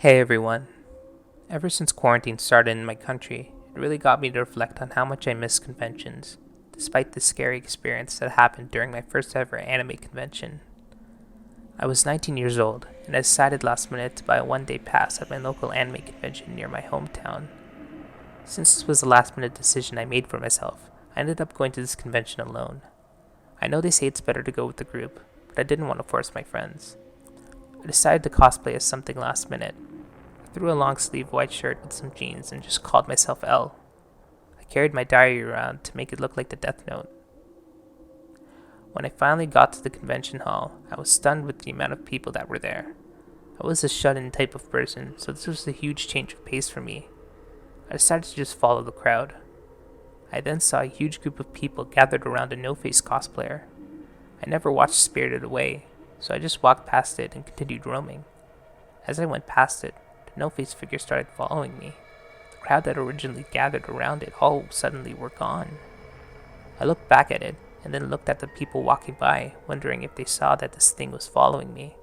Hey everyone. Ever since quarantine started in my country, it really got me to reflect on how much I miss conventions, despite the scary experience that happened during my first ever anime convention. I was 19 years old, and I decided last minute to buy a one-day pass at my local anime convention near my hometown. Since this was a last-minute decision I made for myself, I ended up going to this convention alone. I know they say it's better to go with the group, but I didn't want to force my friends. I decided to cosplay as something last minute. I threw a long sleeve white shirt with some jeans and just called myself L. I carried my diary around to make it look like the Death Note. When I finally got to the convention hall, I was stunned with the amount of people that were there. I was a shut-in type of person, so this was a huge change of pace for me. I decided to just follow the crowd. I then saw a huge group of people gathered around a No-Face cosplayer. I never watched Spirited Away, so I just walked past it and continued roaming. As I went past it, the No-Face figure started following me. The crowd that originally gathered around it all suddenly were gone. I looked back at it, and then looked at the people walking by, wondering if they saw that this thing was following me.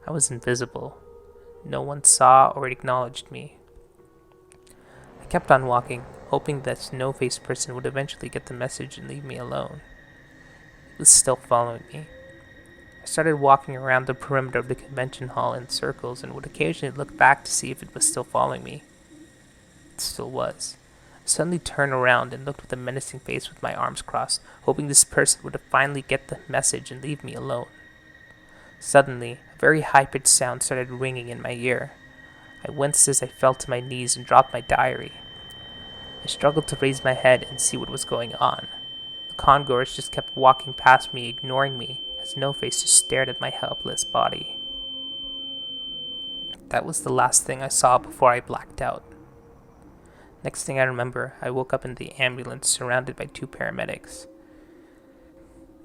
I was invisible. No one saw or acknowledged me. I kept on walking, hoping this no-face person would eventually get the message and leave me alone. It was still following me. I started walking around the perimeter of the convention hall in circles and would occasionally look back to see if it was still following me. It still was. I suddenly turned around and looked with a menacing face with my arms crossed, hoping this person would finally get the message and leave me alone. Suddenly, a very high-pitched sound started ringing in my ear. I winced as I fell to my knees and dropped my diary. I struggled to raise my head and see what was going on. The congoers just kept walking past me, ignoring me, as No-Face just stared at my helpless body. That was the last thing I saw before I blacked out. Next thing I remember, I woke up in the ambulance surrounded by two paramedics.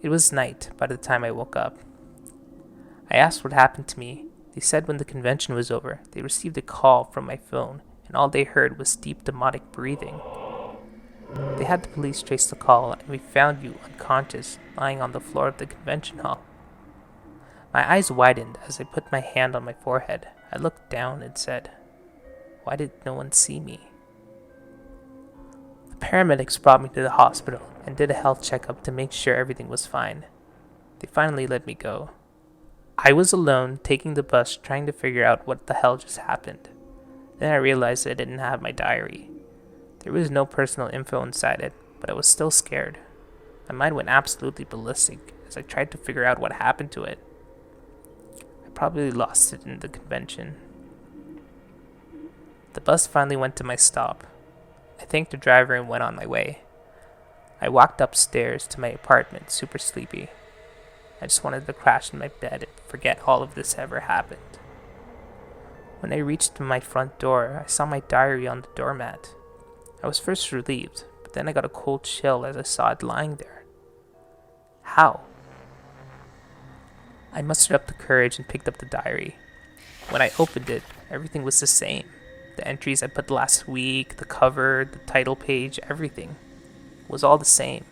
It was night by the time I woke up. I asked what happened to me. They said when the convention was over, they received a call from my phone, and all they heard was deep demonic breathing. They had the police trace the call, and we found you unconscious, lying on the floor of the convention hall. My eyes widened as I put my hand on my forehead. I looked down and said, "Why did no one see me?" The paramedics brought me to the hospital and did a health checkup to make sure everything was fine. They finally let me go. I was alone, taking the bus, trying to figure out what the hell just happened. Then I realized I didn't have my diary. There was no personal info inside it, but I was still scared. My mind went absolutely ballistic as I tried to figure out what happened to it. I probably lost it in the convention. The bus finally went to my stop. I thanked the driver and went on my way. I walked upstairs to my apartment, super sleepy. I just wanted to crash in my bed and forget all of this ever happened. When I reached my front door, I saw my diary on the doormat. I was first relieved, but then I got a cold chill as I saw it lying there. How? I mustered up the courage and picked up the diary. When I opened it, everything was the same. The entries I put last week, the cover, the title page, everything was all the same.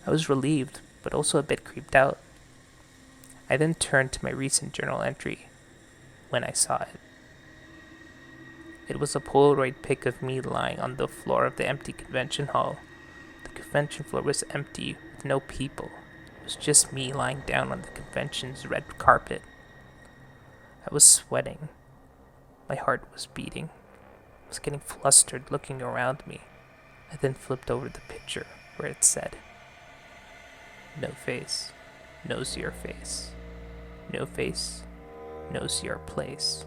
I was relieved, but also a bit creeped out. I then turned to my recent journal entry when I saw it. It was a Polaroid pic of me lying on the floor of the empty convention hall. The convention floor was empty with no people. It was just me lying down on the convention's red carpet. I was sweating. My heart was beating. I was getting flustered looking around me. I then flipped over the picture where it said, "No face knows your face. No face knows your place."